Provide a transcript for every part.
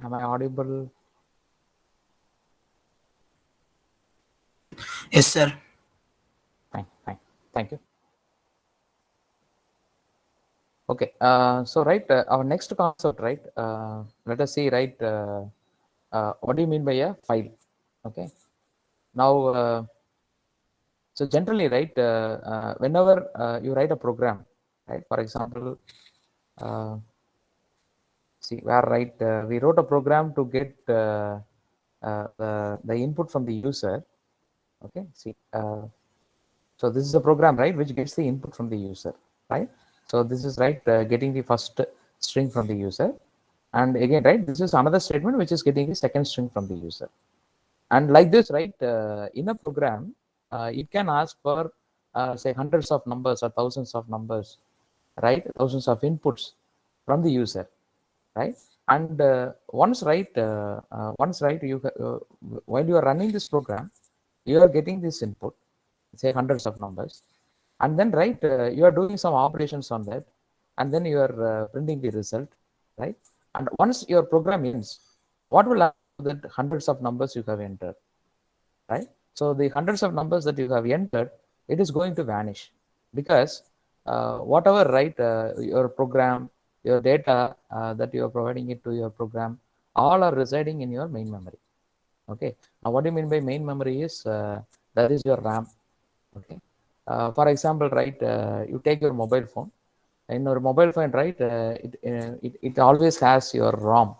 Am I audible? Yes, sir. Fine, fine. Thank you. Okay. So right, our next concept, right? Let us see, right? What do you mean by a file? Okay. Now, so generally, right? Whenever you write a program, right? For example, uh, see where right, we wrote a program to get the input from the user. Okay. See. So this is a program, right, which gets the input from the user, right? So this is right, getting the first string from the user, and again, right, this is another statement which is getting the second string from the user, and like this, right, in a program, it can ask for say hundreds of numbers or thousands of numbers, right, thousands of inputs from the user, right? And once right, you while you are running this program, you are getting this input, say hundreds of numbers, and then right, you are doing some operations on that, and then you are printing the result, right? And once your program ends, what will happen to that hundreds of numbers you have entered, right? So the hundreds of numbers that you have entered, it is going to vanish, because whatever, right, your program, your data that you are providing it to your program, all are residing in your main memory. Okay. Now, what do you mean by main memory is that is your RAM. Okay. For example, right, you take your mobile phone. In your mobile phone, right, it always has your ROM,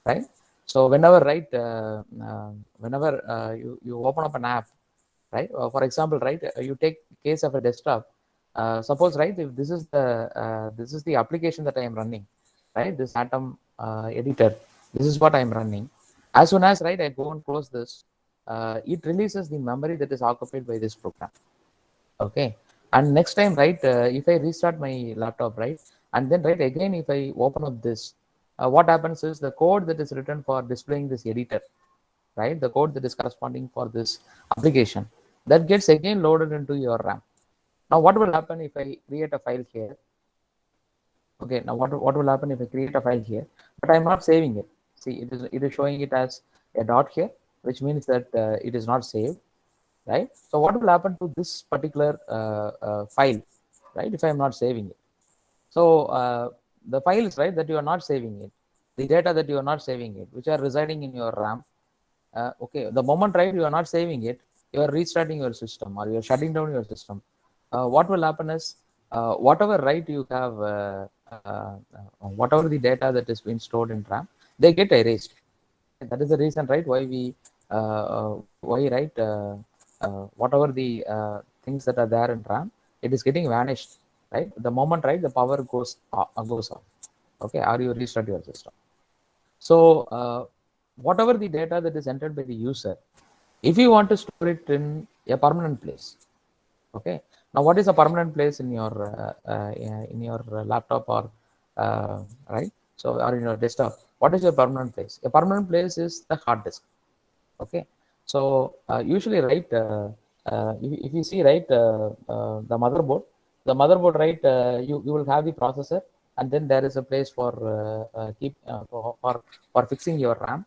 right? So whenever, right, whenever you open up an app, right? For example, right, you take case of a desktop. Suppose, right, if this is the application that I am running, right? This Atom editor. This is what I am running. As soon as, right, I go and close this, it releases the memory that is occupied by this program. Okay. And next time, right, if I restart my laptop, right, and then, right, again, if I open up this, what happens is the code that is written for displaying this editor, right, the code that is corresponding for this application, that gets again loaded into your RAM. Now, what will happen if I create a file here? Okay, now what will happen if I create a file here, but I'm not saving it? See, it is showing it as a dot here, which means that it is not saved, right? So what will happen to this particular file, right, if I'm not saving it? So the files, right, that you are not saving it, the data that you are not saving it, which are residing in your RAM, okay, the moment, right, you are not saving it, you are restarting your system or you are shutting down your system. What will happen is, whatever, right, you have, whatever the data that is being stored in RAM, they get erased. That is the reason, right, why we, why, right, whatever the things that are there in RAM, it is getting vanished, right? The moment, right, the power goes off, okay, or you restart your system. So whatever the data that is entered by the user, if you want to store it in a permanent place, okay. Now, what is a permanent place in your laptop or right? So, or in your desktop, what is your permanent place? A permanent place is the hard disk. Okay. So usually, right, if you see, right, the motherboard, right, you will have the processor, and then there is a place for for fixing your RAM.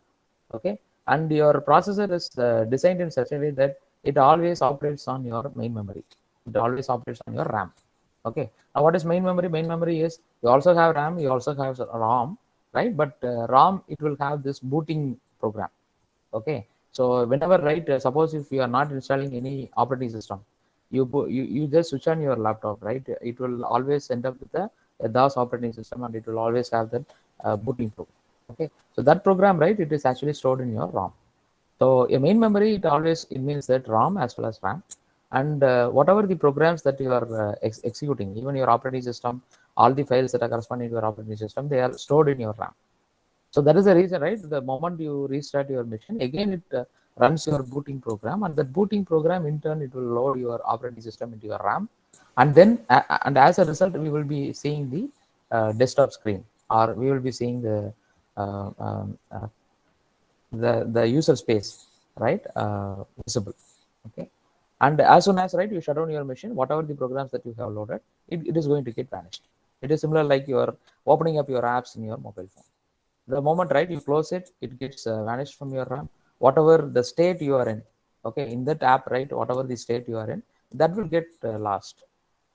Okay. And your processor is designed in such a way that it always operates on your main memory. It always operates on your RAM. Okay. Now, what is main memory? Main memory is, you also have RAM, you also have ROM, right? But ROM, it will have this booting program. Okay. So whenever, right, suppose if you are not installing any operating system, you just switch on your laptop, right? It will always end up with a DOS operating system, and it will always have that booting program. Okay. So that program, right, it is actually stored in your ROM. So a main memory, it means that ROM as well as RAM, and whatever the programs that you are executing, even your operating system, all the files that are corresponding to your operating system, they are stored in your RAM. So that is the reason, right? The moment you restart your machine, again it runs your booting program, and that booting program, in turn, it will load your operating system into your RAM, and then and as a result, we will be seeing the desktop screen, or we will be seeing uh, um, uh, the user space, right, visible. Okay. And as soon as, right, you shut down your machine, whatever the programs that you have loaded, it is going to get vanished. It is similar like you are opening up your apps in your mobile phone. The moment, right, you close it, it gets vanished from your RAM. Whatever the state you are in, okay, in that app, right, whatever the state you are in, that will get lost,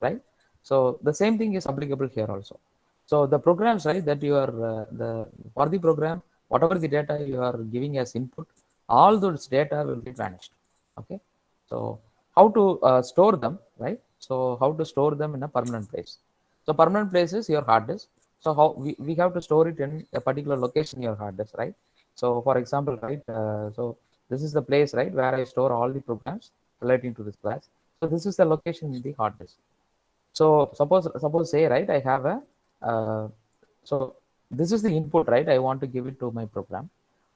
right? So the same thing is applicable here also. So the programs, right, that you are the for the program, whatever the data you are giving as input, all those data will get vanished. Okay. So how to store them, right? So how to store them in a permanent place? So permanent place is your hard disk. So how we have to store it in a particular location in your hard disk, right? So for example, right, so this is the place, right, where I store all the programs relating to this class. So this is the location in the hard disk. So suppose say, right, I have a so this is the input, right, I want to give it to my program.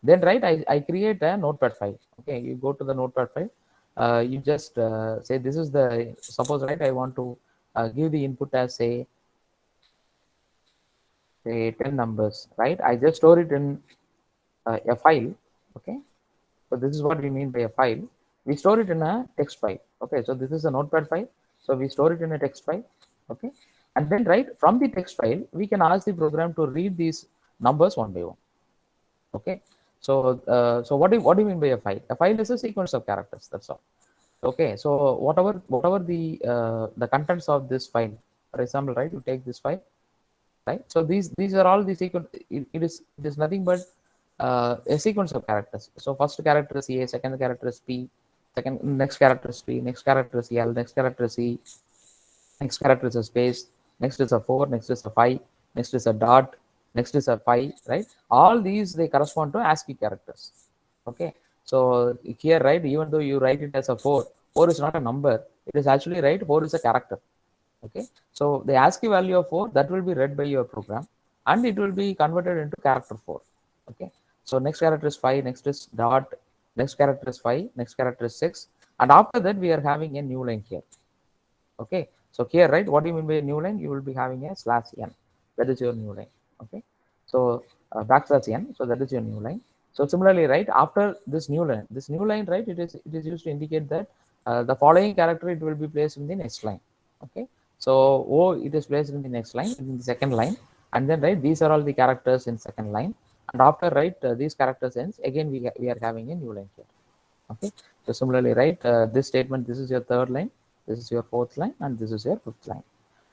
Then, right, I create a notepad file. Okay, you go to the notepad file, you just say this is the, suppose, right, I want to give the input as say 10 numbers, right? I just store it in a file. Okay, so this is what we mean by a file. We store it in a text file. Okay, so this is a notepad file. So we store it in a text file. Okay, and then, right, from the text file, we can ask the program to read these numbers one by one. Okay, so so what do you mean by a file? A file is a sequence of characters. That's all. Okay, so whatever the contents of this file, for example, right, you take this file, right? So these are all the sequence. It is nothing but a sequence of characters. So first character is A, second character is P, second next character is P, next character is L, next character is E, next character is a space, next is a 4, next is a 5, next is a dot, next is a 5, right? All these, they correspond to ASCII characters. Okay, so here, right, even though you write it as a 4, 4 is not a number, it is actually, right, 4 is a character. Okay, so the ASCII value of 4, that will be read by your program, and it will be converted into character 4. Okay, so next character is 5, next is dot, next character is 5, next character is 6, and after that we are having a new line here. Okay, so here, right, what do you mean by a new line? You will be having a slash n, that is your new line. Okay, so backslash n, so that is your new line. So similarly, right, after this new line, right, it is used to indicate that the following character, it will be placed in the next line. Okay, so O, it is placed in the next line, in the second line, and then, right, these are all the characters in second line, and after, right, these characters ends, again we are having a new line here. Okay, so similarly, right, this statement, this is your third line, this is your fourth line, and this is your fifth line.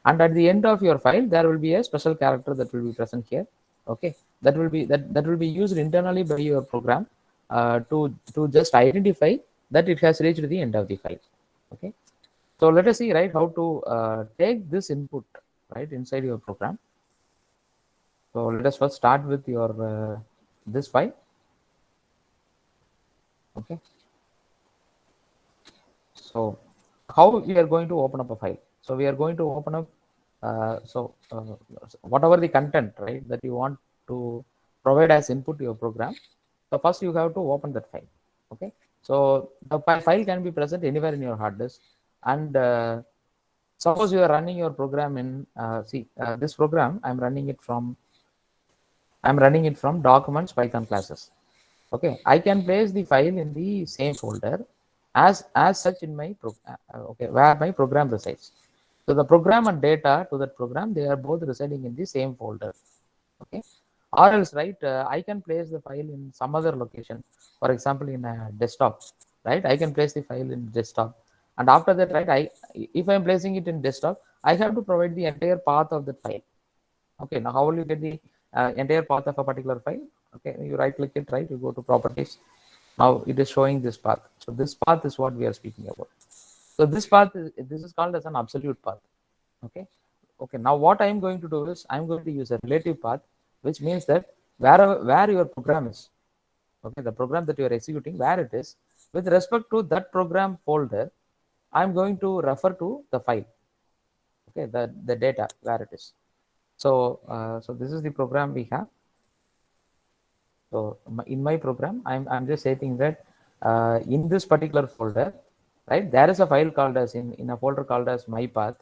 And at the end of your file, there will be a special character that will be present here. Okay, that will be used internally by your program to just identify that it has reached the end of the file. Okay, so let us see, right, how to take this input, right, inside your program. So let us first start with your this file. Okay, so how we are going to open up a file? So we are going to open up whatever the content, right, that you want to provide as input to your program. So first you have to open that file. Okay, so the file can be present anywhere in your hard disk, and suppose you are running your program in this program, I'm running it from documents Python classes. Okay, I can place the file in the same folder as such in my okay, where my program resides. So the program and data to that program, they are both residing in the same folder. Okay, or else, right, I can place the file in some other location. For example, in a desktop, right, I can place the file in desktop, and after that, right, if I am placing it in desktop, I have to provide the entire path of that file. Okay, now how will you get the entire path of a particular file? Okay, you right click it, right, you go to properties. Now it is showing this path. So this path is what we are speaking about. So this is called as an absolute path. Okay, okay, now what I am going to do is I am going to use a relative path, which means that where your program is, okay, the program that you are executing, where it is, with respect to that program folder, I am going to refer to the file. Okay, the data where it is. So so this is the program we have. So in my program, I'm just stating that in this particular folder, right, there is a file called as in a folder called as my path.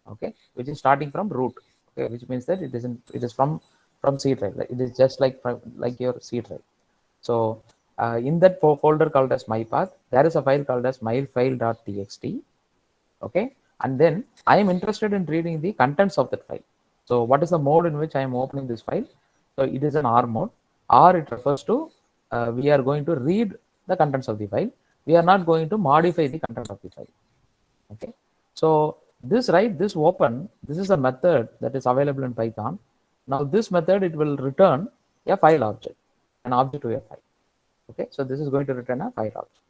Okay, which is starting from root. Okay, which means that it is from C drive. It is just like your C drive. So in that folder called as my path, there is a file called as myfile.txt. Okay, and then I am interested in reading the contents of that file. So what is the mode in which I am opening this file? So it is an R mode. or it refers to we are going to read the contents of the file. We are not going to modify the content of the file. Okay, so this this open, this is a method that is available in Python. Now this method, it will return a file object, an object to a file. Okay, so this is going to return a file object.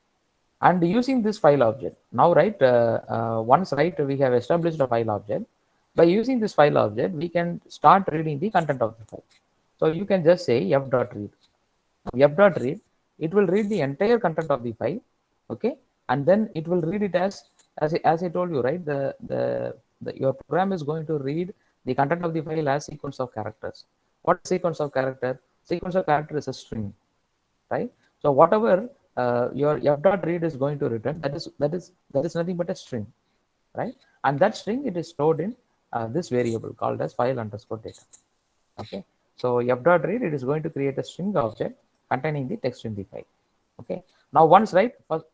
And using this file object, now once we have established a file object. By using this file object, we can start reading the content of the file. So you can just say f.read. F.read, it will read the entire content of the file. Okay, and then it will read it as I told you, right? Your program is going to read the content of the file as sequence of characters. What sequence of character? Sequence of character is a string, right? So whatever your f.read is going to return, that is nothing but a string, right? And that string, it is stored in this variable called as file underscore data. Okay, so f.read, it is going to create a string object containing the text in the file. Okay, now once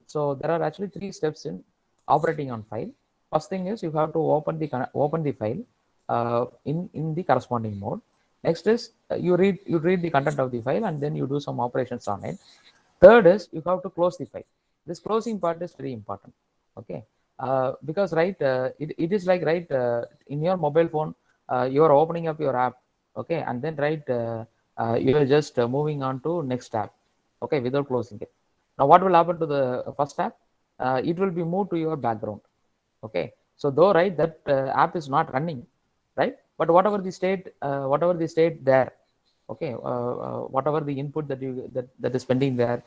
so there are actually 3 steps in operating on file. First thing is you have to open the file in the corresponding mode. Next is you read the content of the file, and then you do some operations on it. Third is you have to close the file. This closing part is very important. Okay, because it is like in your mobile phone, you are opening up your app. Okay, and then you are just moving on to next tab. Okay, without closing it. Now what will happen to the first tab? It will be moved to your background. Okay, so though that app is not running, right? But whatever the state there, okay, whatever the input that is pending there,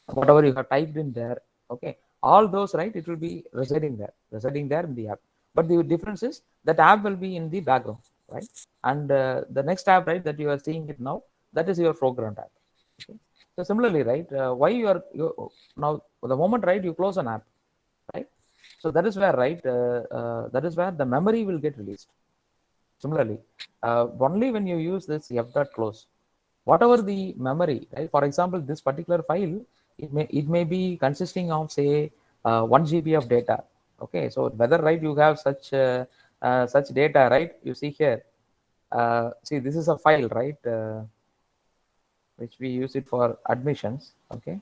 whatever you have typed in there, okay, all those, it will be residing there in the app. But the difference is that app will be in the background, right? And the next app, that you are seeing it now, that is your program tab. Okay? So similarly, why you now the moment you close an app, right? So that is where that is where the memory will get released. Similarly, only when you use this f.close, whatever the memory, right? For example, this particular file, it may be consisting of, say, 1 GB of data. Okay, so whether you have such data, you see here, see, this is a file, which we use it for admissions. Okay,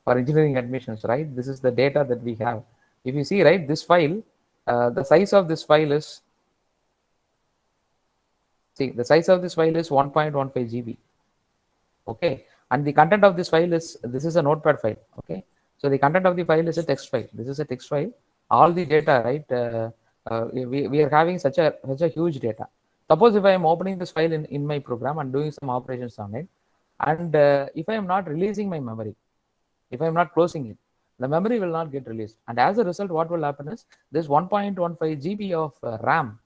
for engineering admissions, right? This is the data that we have. If you see, this file, the size of this file is, see, the size of this file is 1.15 GB. Okay, and the content of this file is, this is a notepad file. Okay, so the content of the file is a text file. This is a text file. All the data, we are having such a huge data. Suppose if I am opening this file in my program and doing some operations on it, and if I am not releasing my memory, if I am not closing it, the memory will not get released. And as a result, what will happen is this 1.15 GB of RAM,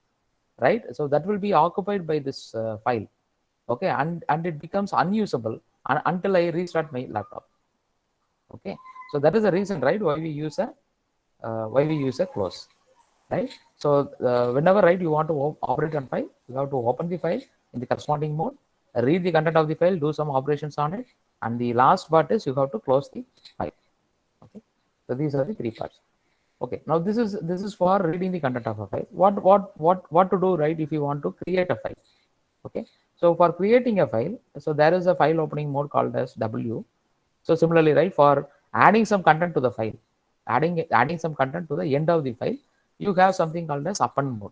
right? So that will be occupied by this file. Okay, and it becomes unusable until I restart my laptop. Okay, so that is the reason, why we use a close, right? So whenever you want to operate on file, you have to open the file in the corresponding mode, read the content of the file, do some operations on it, and the last part is you have to close the file. Okay, so these are the 3 parts. Okay, now this is for reading the content of a file. What to do, if you want to create a file? Okay, so for creating a file, so there is a file opening mode called as W. So similarly, for adding some content to the file, adding some content to the end of the file, you have something called as append mode.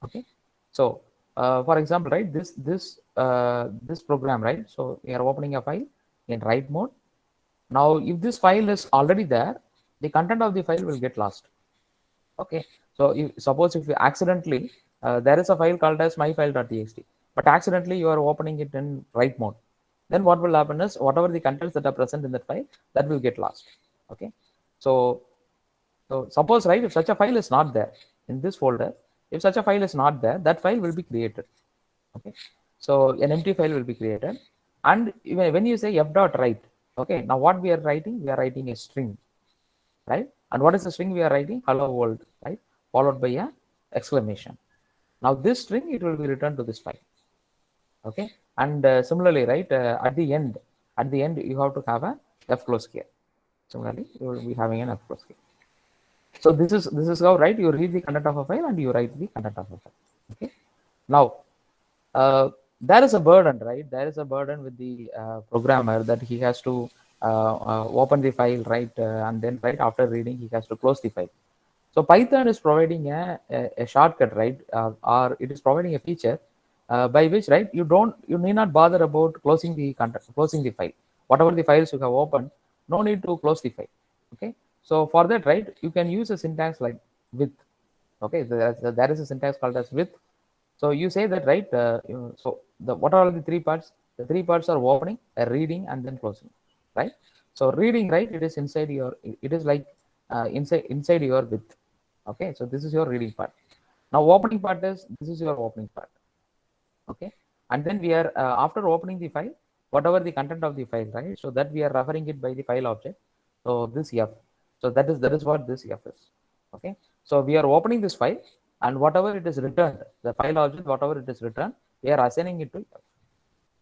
Okay, so for example, this program, so we are opening a file in write mode. Now if this file is already there, the content of the file will get lost. Okay, so suppose if you accidentally, there is a file called as myfile.txt, but accidentally you are opening it in write mode, then what will happen is whatever the contents that are present in that file, that will get lost. Okay, so suppose, if such a file is not there in this folder, if such a file is not there, that file will be created. Okay, so an empty file will be created, and when you say f.write, okay, now what we are writing a string, right? And what is the string we are writing? Hello world, right? Followed by a exclamation. Now this string, it will be returned to this file. Okay, and similarly, at the end you have to have a f-close here. Similarly, you will be having an f-close here. So this is how, you read the content of a file and you write the content of a file. Okay, now there is a burden, right? There is a burden with the programmer that he has to open the file, right? And then right after reading, he has to close the file. So Python is providing a shortcut, right? Or it is providing a feature by which, right, you need not bother about closing the content, closing the file. Whatever the files you have opened, no need to close the file. Okay. So for that, right, you can use a syntax like with. Okay, there is a syntax called as with. So you say that, right? So what are the three parts? The three parts are opening, reading, and then closing, right? So reading, right? It is inside your. It is like inside your with. Okay, so this is your reading part. Now opening part is this is your opening part. Okay, and then we are after opening the file, whatever the content of the file, right? So that we are referring it by the file object. So this f. So that is what this f is. Okay, so we are opening this file, and whatever it is returned, the file object, whatever it is returned, we are assigning it to f.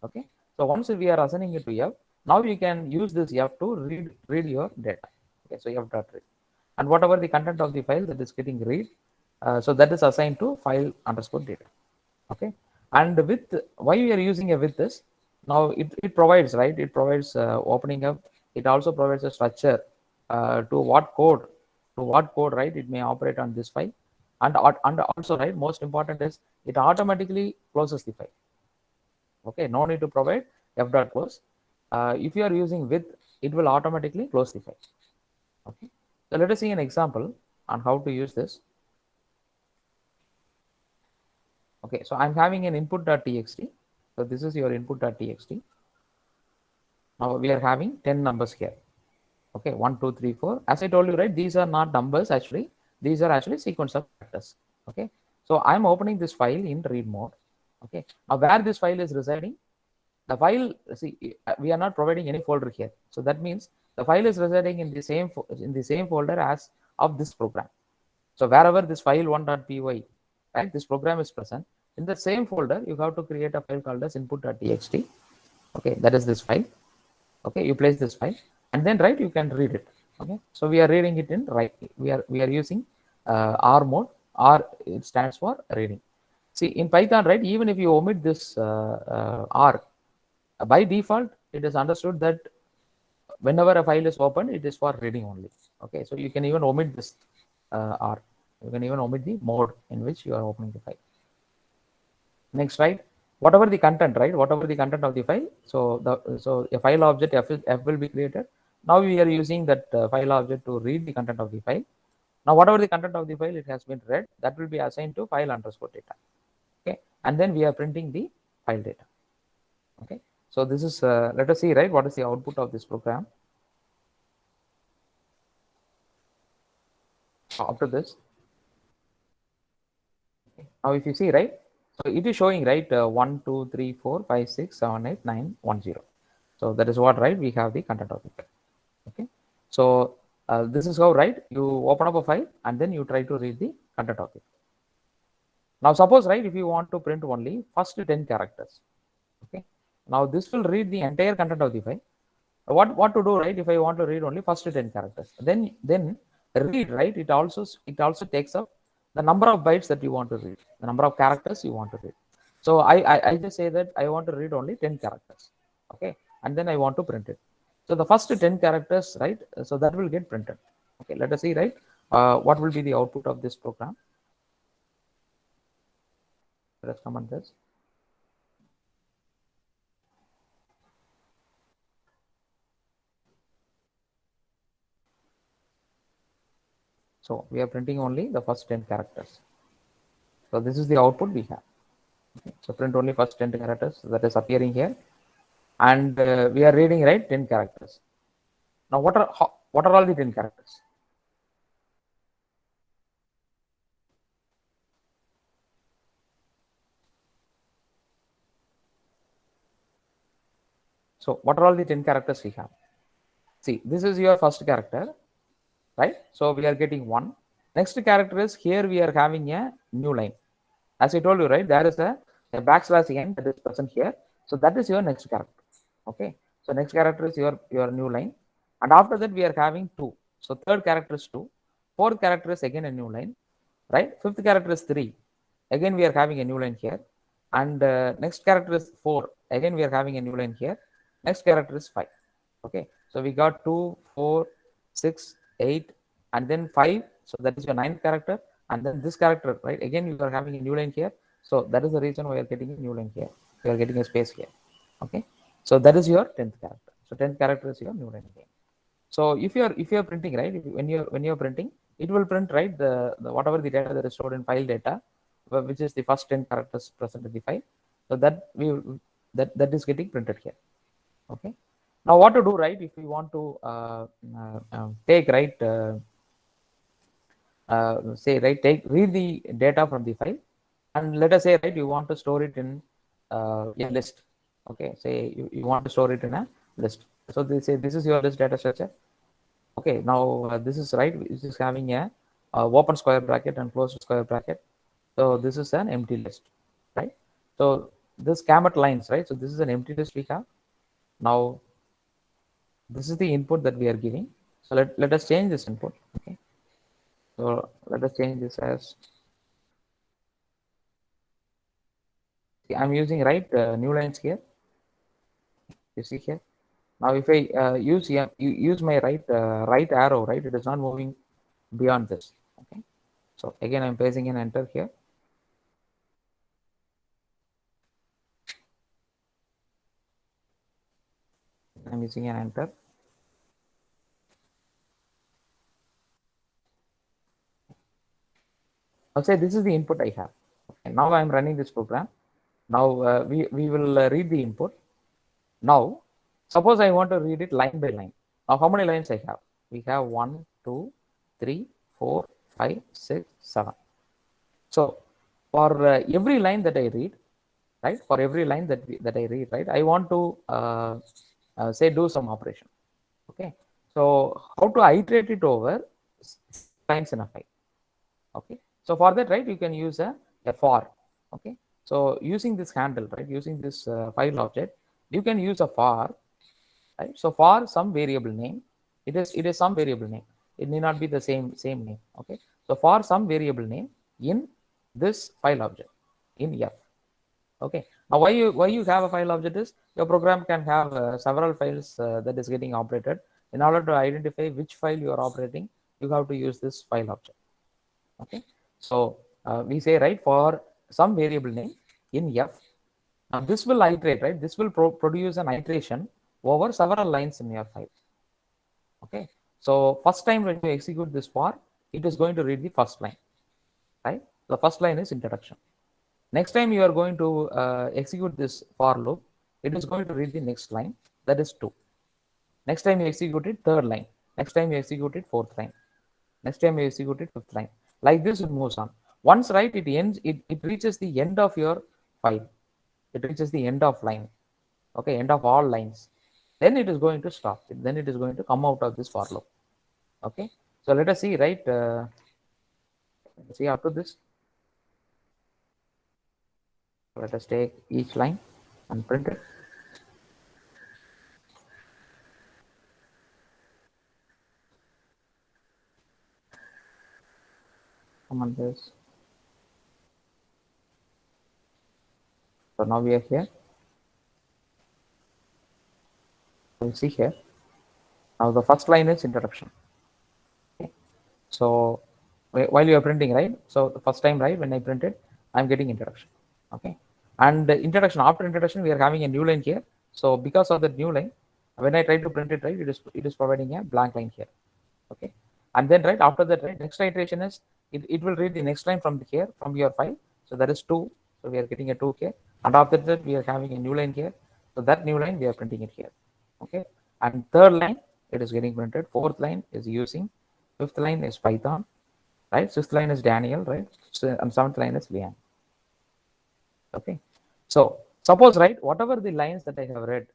Okay, so once we are assigning it to f, now you can use this f to read your data. Okay, so f dot read, and whatever the content of the file that is getting read, so that is assigned to file underscore data. Okay, and with why we are using a with this, now it provides, right, it provides opening up, it also provides a structure to what code, right, it may operate on this file, and also, right, most important is it automatically closes the file. Okay, no need to provide f dot close. If you are using with, it will automatically close the file. Okay, so let us see an example on how to use this. Okay, so I'm having an input.txt. So this is your input.txt. Now we are having 10 numbers here. Okay, 1, 2, 3, 4. As I told you, right, these are not numbers actually. These are actually sequence of characters. Okay, so I'm opening this file in read mode. Okay, now where this file is residing, the file, see, we are not providing any folder here. So that means the file is residing in the same folder as of this program. So wherever this file 1.py, right, this program is present, in the same folder, you have to create a file called as input.txt. Okay, that is this file. Okay, you place this file, and then, right, you can read it. Okay, so we are reading it in right. We are using R mode. R, it stands for reading. See, in Python, right, even if you omit this R, by default, it is understood that whenever a file is opened, it is for reading only. Okay, so you can even omit this R. You can even omit the mode in which you are opening the file. Next, right, whatever the content, right, whatever the content of the file, so a file object f will be created. Now we are using that file object to read the content of the file. Now whatever the content of the file, it has been read, that will be assigned to file underscore data. Okay, and then we are printing the file data. Okay, so this is let us see, right, what is the output of this program. After this, now if you see, right, so it is showing, right, 1, 2, 3, 4, 5, 6, 7, 8, 9, 1, 0. So that is what, right, we have the content of the file. Okay, so this is how, right, you open up a file and then you try to read the content of it. Now suppose, right, if you want to print only first 10 characters. Okay, now this will read the entire content of the file. What to do, right, if I want to read only first 10 characters, then read, right, it also takes up the number of bytes that you want to read, the number of characters you want to read. So I just say that I want to read only 10 characters. Okay, and then I want to print it. So the first 10 characters, right, so that will get printed. Okay, let us see, right, what will be the output of this program. Let us comment this. So we are printing only the first 10 characters. So this is the output we have. Okay, so print only first 10 characters that is appearing here, and we are reading, right, 10 characters. Now what are all the 10 characters? So what are all the 10 characters we have? See, this is your first character, right? So we are getting 1. Next character is here, we are having a new line. As I told you, right, there is a backslash n that is present here. So that is your next character. Okay, so next character is your new line, and after that we are having 2. So third character is 2. Fourth character is again a new line, right? Fifth character is 3. Again we are having a new line here. and next character is 4. Again, we are having a new line here. Next character is 5. Okay, so we got 2, 4, 6, 8, and then 5. So that is your 9th character, and then this character, right? Again, you are having a new line here. So that is the reason why you are getting a new line here. You are getting a space here. Okay, so that is your 10th character. So 10th character is your new line again. So if you're printing, right, when you're printing, it will print, right, the whatever the data that is stored in file data, which is the first 10 characters present in the file. So that that is getting printed here. Okay. Now what to do, right? If we want to take, right, say, right, read the data from the file, and let us say, right, you want to store it in a list. Okay, say you want to store it in a list. So they say this is your list data structure. Okay, now this is, right, this is having a open square bracket and closed square bracket. So this is an empty list, right? So this gamut lines, right? So this is an empty list we have. Now this is the input that we are giving. So let us change this input. Okay, so let us change this as, I'm using, right, new lines here. You see here. Now if I use my right arrow, right, it is not moving beyond this. Okay, so again I'm placing an enter here. I'm using an enter. I'll say this is the input I have. Okay, now I'm running this program. Now we will read the input. Now suppose I want to read it line by line. Now how many lines I have? We have 1, 2, 3, 4, 5, 6, 7. So for every line that I read, right? For every line that I read, right? I want to say do some operation. Okay. So how to iterate it over lines in a file? Okay, so for that, right, you can use a for. Okay, so using this handle, right, using this file object, you can use a for, right? So for some variable name, it is some variable name. It may not be the same name. Okay, so for some variable name in this file object in F. Okay, now why you have a file object is your program can have several files that is getting operated. In order to identify which file you are operating, you have to use this file object. Okay, so we say, right, for some variable name in F. Now this will iterate, right? This will produce an iteration over several lines in your file. Okay, so first time when you execute this for, it is going to read the first line, right? The first line is introduction. Next time you are going to execute this for loop, it is going to read the next line, that is 2. Next time you execute it, third line. Next time you execute it, fourth line. Next time you execute it, fifth line. Like this, it moves on. Once, right, it ends, it reaches the end of your file. It reaches the end of line. Okay, end of all lines. Then it is going to stop. Then it is going to come out of this for loop. Okay, so let us see, right? See after this. Let us take each line and print it. Come on, this. So now we are here. We'll see here. Now the first line is introduction. Okay. So while you are printing, right? So the first time, right, when I printed, I'm getting introduction. Okay. And introduction, after introduction, we are having a new line here. So because of that new line, when I try to print it, right, it is providing a blank line here. Okay. And then, right, after that, right, next iteration is it will read the next line from here from your file. So that is 2. So we are getting a 2 here. And after that, we are having a new line here. So that new line we are printing it here. Okay. And third line, it is getting printed. Fourth line is using. Fifth line is Python, right? Sixth line is Daniel, right? So, and seventh line is Lian. Okay. So suppose, right, whatever the lines that I have read,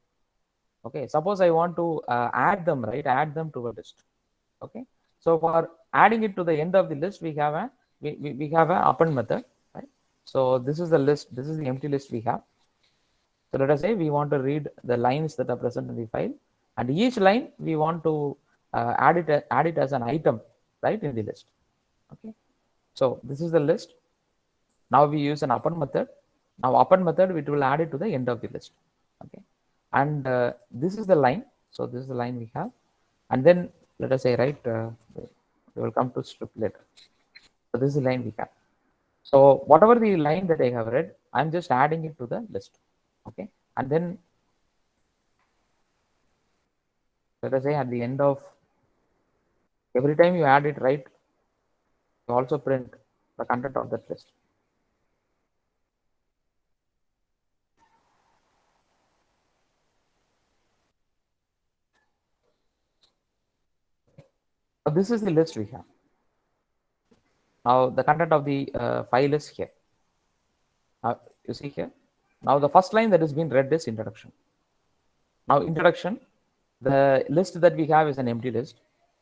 okay, suppose I want to add them, right? Add them to a list. Okay. So for adding it to the end of the list, we have a we have an append method, right? So this is the list. This is the empty list we have. So let us say we want to read the lines that are present in the file, and each line we want to add it as an item, right, in the list. Okay. So this is the list. Now we use an append method. Now append method, it will add it to the end of the list. Okay, and this is the line. So this is the line we have, and then let us say, right, we will come to strip later. So this is the line we have. So whatever the line that I have read, I'm just adding it to the list. Okay, and then let us say at the end of every time you add it, right, you also print the content of that list. So this is the list we have. Now the content of the file is here. You see here. Now the first line that has been read is introduction. Now introduction, the list that we have is an empty list.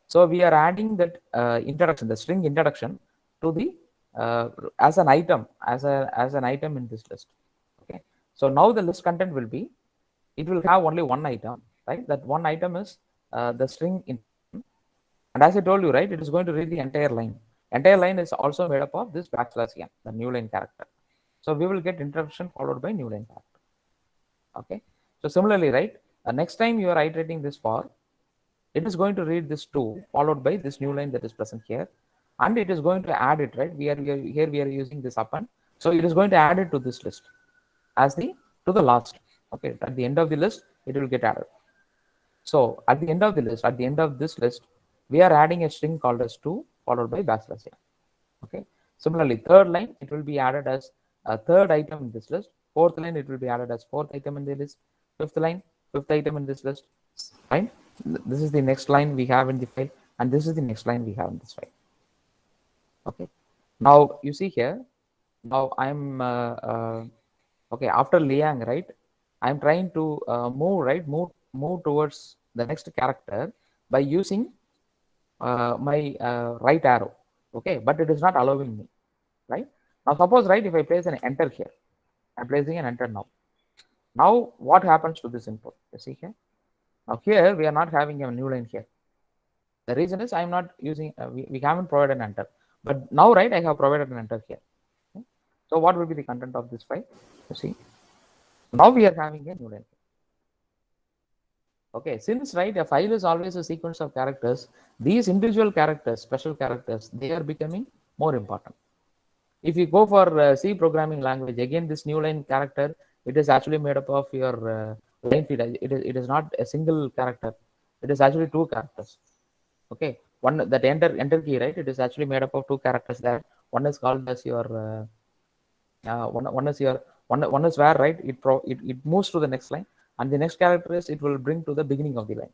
So we are adding that introduction, the string introduction, to the as an item, as an item in this list. Okay. So now the list content will be, it will have only one item, right? That one item is the string in. And as I told you, right, it is going to read the entire line. Entire line is also made up of this backslash n, the new line character. So we will get introduction followed by new line character. Okay. So similarly, right, next time you are iterating this for, it is going to read this 2 followed by this new line that is present here, and it is going to add it, right? We are here, we are using this append. So it is going to add it to this list as the to the last. Okay, at the end of the list, it will get added. So at the end of the list, at the end of this list, we are adding a string called as 2 followed by backslash n. Okay. Similarly, third line, it will be added as a third item in this list. Fourth line, it will be added as fourth item in the list. Fifth line, fifth item in this list. Fine. This is the next line we have in the file, and this is the next line we have in this file. Okay. Now you see here. Now I'm okay. After Liang, right? I'm trying to move, right? Move towards the next character by using my right arrow. Okay, but it is not allowing me, right? Now suppose, right, if I place an enter here, I'm placing an enter now. Now what happens to this input? You see here. Now here we are not having a new line here. The reason is I'm not using, we haven't provided an enter. But now, right, I have provided an enter here. Okay? So what will be the content of this file? You see. Now we are having a new line. Okay, since, right, a file is always a sequence of characters, these individual characters, special characters, they are becoming more important. If you go for C programming language, again, this new line character, it is actually made up of your line feed. It is not a single character. It is actually two characters. Okay, one that enter key, right? It is actually made up of two characters there. One is called as your one is your one is where, right, it moves to the next line, and the next character is it will bring to the beginning of the line.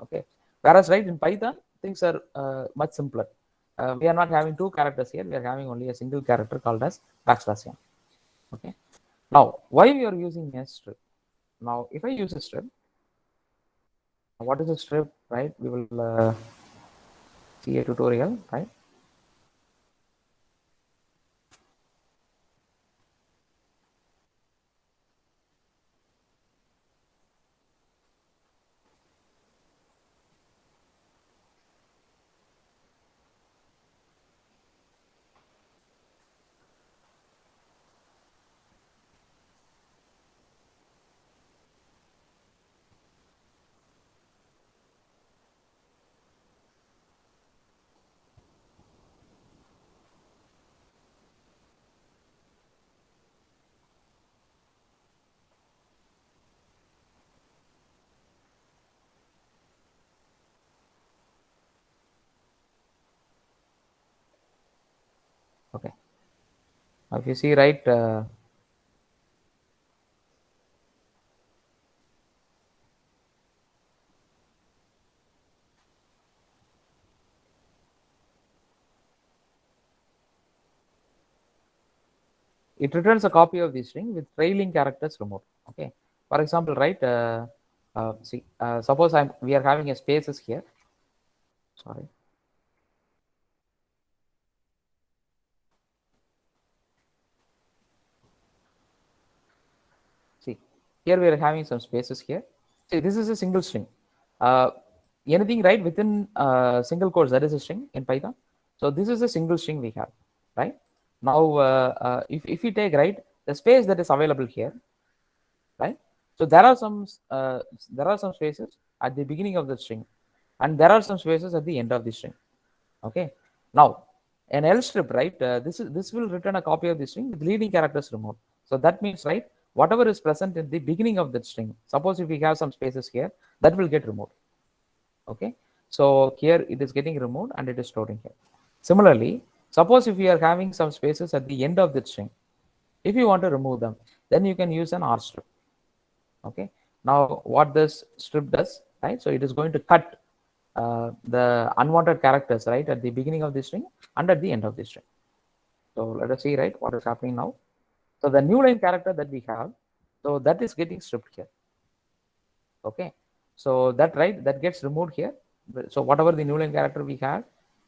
Okay, whereas, right, in Python things are much simpler. We are not having two characters here. We are having only a single character called as backslash n. Okay. Now, why we are using a strip? Now, if I use a strip, what is a strip, right? We will see a tutorial, right? Okay. Now, if you see, right, it returns a copy of the string with trailing characters removed. Okay. For example, right, see, suppose we are having a spaces here. Sorry. See, here we are having some spaces here. See, this is a single string. Anything, right, within single quotes, that is a string in Python. So this is a single string we have, right? Now, if we take, right, the space that is available here, right? So there are some spaces at the beginning of the string, and there are some spaces at the end of the string. Okay. Now, an L strip, right? This will return a copy of the string with leading characters removed. So that means, right, whatever is present in the beginning of that string, suppose if we have some spaces here, that will get removed. Okay. So here it is getting removed and it is storing here. Similarly, suppose if we are having some spaces at the end of the string, if you want to remove them, then you can use an R strip. Okay. Now, what this strip does, right? So it is going to cut the unwanted characters, right, at the beginning of the string and at the end of the string. So let us see, right, what is happening now. So the new line character that we have, so that is getting stripped here. Okay. So that, right, that gets removed here. So whatever the new line character we have,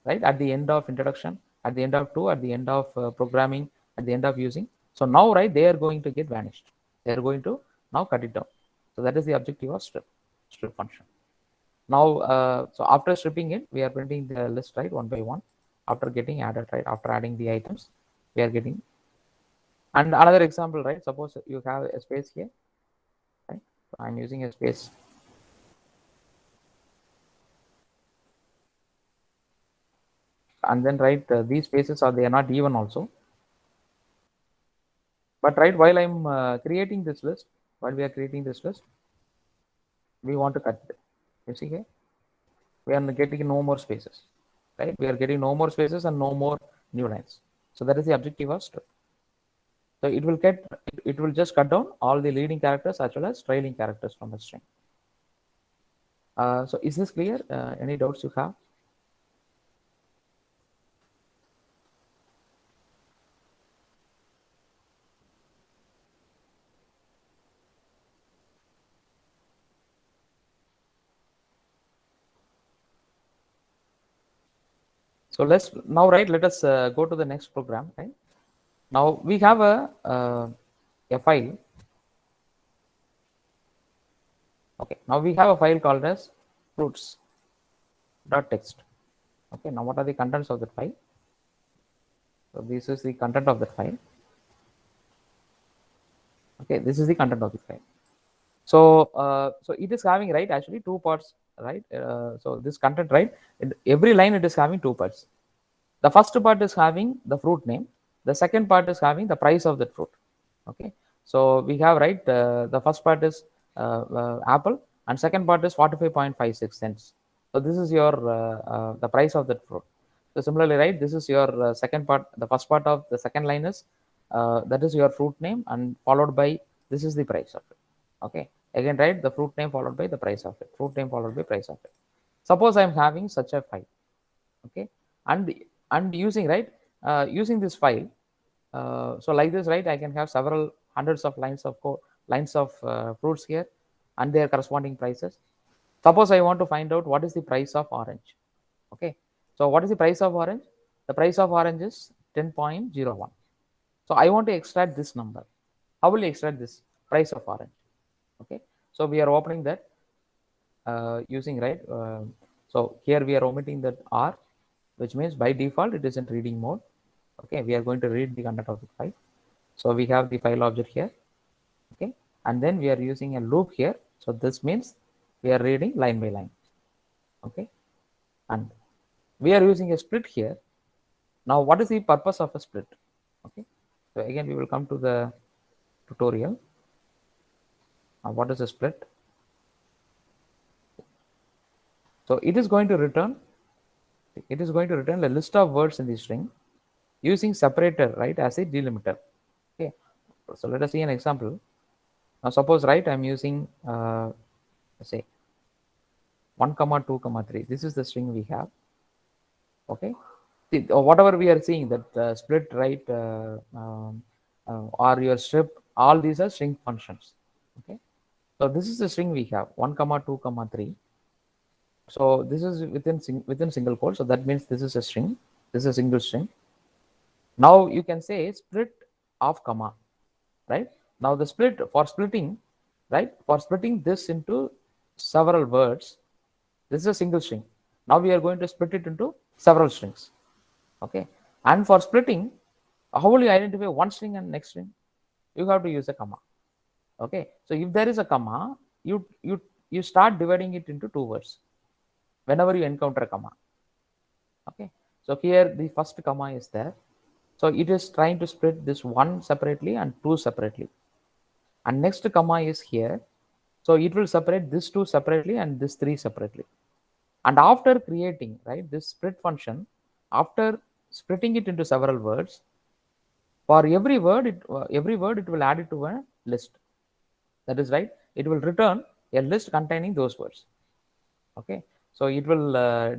right, at the end of introduction, at the end of to, at the end of programming, at the end of using. So now, right, they are going to get vanished. They are going to now cut it down. So that is the objective of strip function. Now, so after stripping it, we are printing the list, right, one by one. After getting added, right, after adding the items, we are getting. And another example, right, suppose you have a space here, right? So I'm using a space. And then, right, these spaces they are not even also. But, right, while I'm creating this list, while we are creating this list, we want to cut it. You see here, we are getting no more spaces, right? We are getting no more spaces and no more new lines. So that is the objective of strip. So it will just cut down all the leading characters as well as trailing characters from the string. So is this clear? Any doubts you have? So let's now, right, let us go to the next program, right? Now we have a file. Okay, now we have a file called as fruits.txt. Okay, now what are the contents of that file? So this is the content of that file. Okay, this is the content of the file. So it is having, right, actually two parts, right? So this content, right, every line it is having two parts. The first part is having the fruit name. The second part is having the price of that fruit. Okay. So we have, right, the first part is apple and second part is 45.56 cents. So this is your the price of that fruit. So similarly, right, this is your second part. The first part of the second line is that is your fruit name and followed by this is the price of it. Okay. Again, right, the fruit name followed by the price of it. Fruit name followed by price of it. Suppose I am having such a file. Okay. And using, right, using this file, so like this, right, I can have several hundreds of lines of code, lines of fruits here and their corresponding prices. Suppose I want to find out what is the price of orange. Okay. So what is the price of orange? The price of orange is 10.01. So I want to extract this number. How will you extract this price of orange? Okay. So we are opening that using, right, so here we are omitting that R, which means by default it is in reading mode. Okay, we are going to read the content of the file. So we have the file object here. Okay, and then we are using a loop here. So this means we are reading line by line. Okay, and we are using a split here. Now, what is the purpose of a split? Okay, so again we will come to the tutorial. Now, what is a split? So it is going to return. It is going to return a list of words in the string using separator, right, as a delimiter. Okay, so let us see an example. Now suppose, right, I'm using let's say 1 comma 2 comma 3. This is the string we have. Okay, see, whatever we are seeing, that split, right, or your strip, all these are string functions. Okay, so this is the string we have 1 comma 2 comma 3. So this is within single quote. So that means this is a string. This is a single string. Now you can say split of comma, right? Now the split for splitting, right? For splitting this into several words, this is a single string. Now we are going to split it into several strings. Okay. And for splitting, how will you identify one string and next string? you have to use a comma. Okay, so if there is a comma, you start dividing it into two words whenever you encounter a comma. Okay, so here the first comma is there, so it is trying to split this one separately and two separately, and next comma is here, so it will separate this two separately and this three separately. And after creating, right, this split function, after splitting it into several words, for every word it will add it to a list. That is right, it will return a list containing those words. Okay, so it will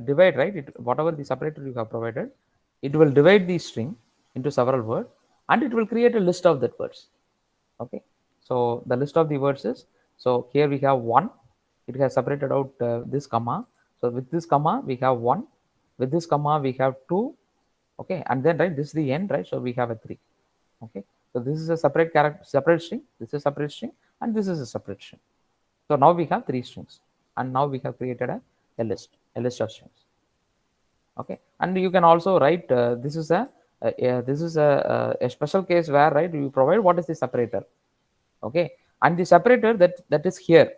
divide, right, whatever the separator you have provided, it will divide the string into several words and it will create a list of that words. Okay, so the list of the words is, so here we have one, it has separated out this comma, so with this comma we have one, with this comma we have two. Okay, and then, right, this is the end, right, so we have a three. Okay, so this is a separate character, separate string, this is a separate string, and this is a separate string. So now we have three strings, and now we have created a list of strings. Okay, and you can also write this is a special case where, right, you provide what is the separator. Okay, and the separator that is here.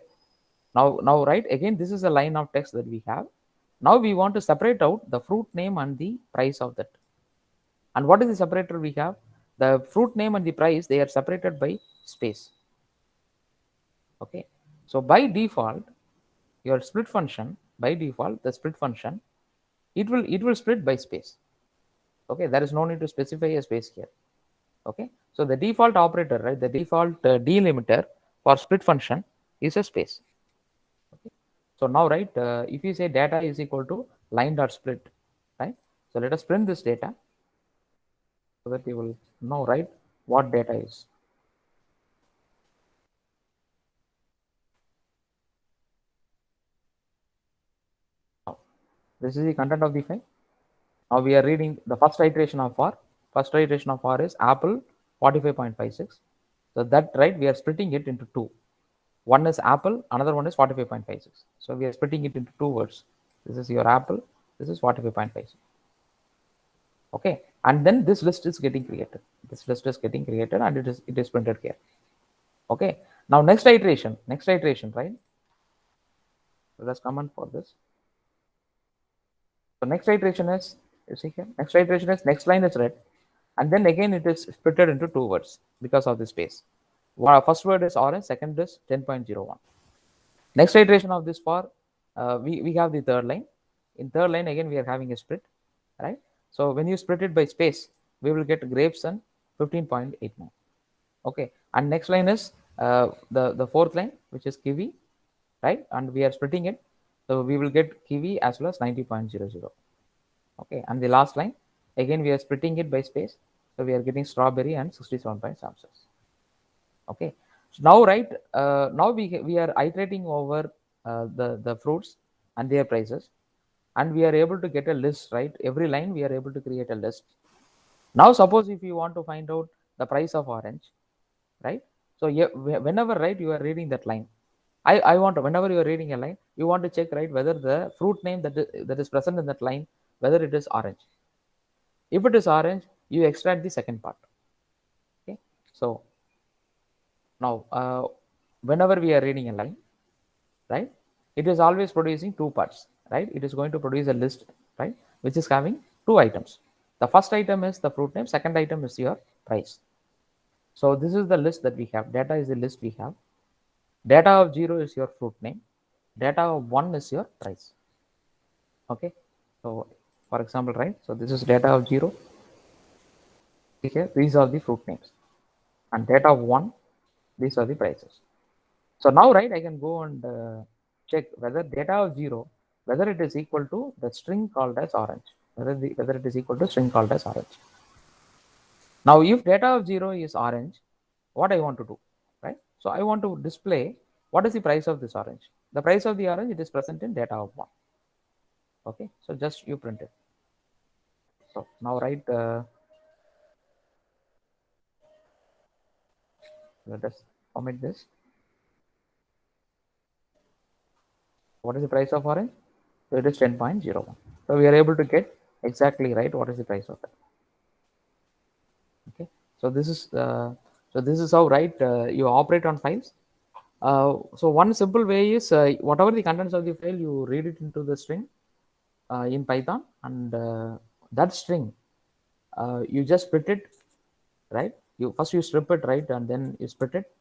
Now right, again this is a line of text that we have. Now we want to separate out the fruit name and the price of that. And what is the separator we have? The fruit name and the price, they are separated by space. Okay, so by default, your split function, by default, the split function, it will split by space. Okay, there is no need to specify a space here. Okay, so the default operator, right, the default delimiter for split function is a space. Okay, so now, right, if you say data is equal to line dot split, right, so let us print this data so that you will know, right, what data is. Now, this is the content of the file. Now we are reading the first iteration of for. First iteration of for is Apple 45.56. So that, right, we are splitting it into two. One is Apple, another one is 45.56. So we are splitting it into two words. This is your Apple, this is 45.56. Okay, and then this list is getting created. This list is getting created and it is printed here. Okay, now next iteration, right? So let's comment for this. So next iteration is, you see here, next iteration is next line is red, and then again it is splitted into two words because of the space. First word is orange, second is 10.01. Next iteration of this for we have the third line. In third line again we are having a split, right? So when you split it by space, we will get grapes and 15.89. Okay, and next line is the fourth line, which is kiwi, right? And we are splitting it, so we will get kiwi as well as 90.00. Okay, and the last line again we are splitting it by space, so we are getting strawberry and 67.76. Okay, so now, right, now we are iterating over the fruits and their prices, and we are able to get a list, right? Every line we are able to create a list. Now suppose if you want to find out the price of orange, right? So whenever, right, you are reading that line, I want to, whenever you are reading a line, you want to check, right, whether the fruit name that is present in that line, whether it is orange. If it is orange, you extract the second part. Okay, so now whenever we are reading a line, right, it is always producing two parts, right? It is going to produce a list, right, which is having two items. The first item is the fruit name, second item is your price. So this is the list that we have. Data is the list we have. Data of 0 is your fruit name, data of 1 is your price. Okay, so for example, right, so this is data of 0. Here these are the fruit names, and data of 1, these are the prices. So now, right, I can go and check whether data of 0, whether it is equal to the string called as orange, whether it is equal to string called as orange. Now if data of 0 is orange, what I want to do, right? So I want to display what is the price of this orange. The price of the orange, it is present in data of 1. Okay, so just you print it. So now, right, let us omit this. What is the price of orange? So it is 10.01. So we are able to get exactly, right, what is the price of it. Okay, so this is So this is how, right, you operate on files. So one simple way is whatever the contents of the file, you read it into the string in Python, and that string you just split it, right? You first you strip it, right, and then you split it,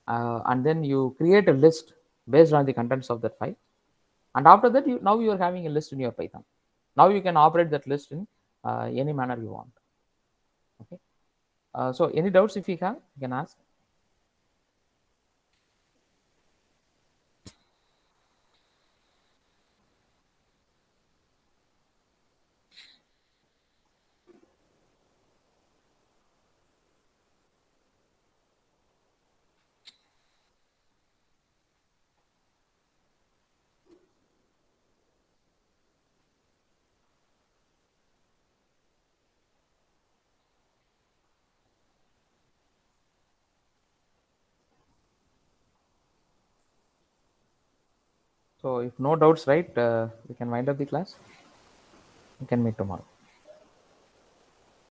and then you create a list based on the contents of that file. And after that, you are having a list in your Python. Now you can operate that list in any manner you want. Okay. So any doubts if you have, you can ask. So if no doubts, right, we can wind up the class. We can meet tomorrow.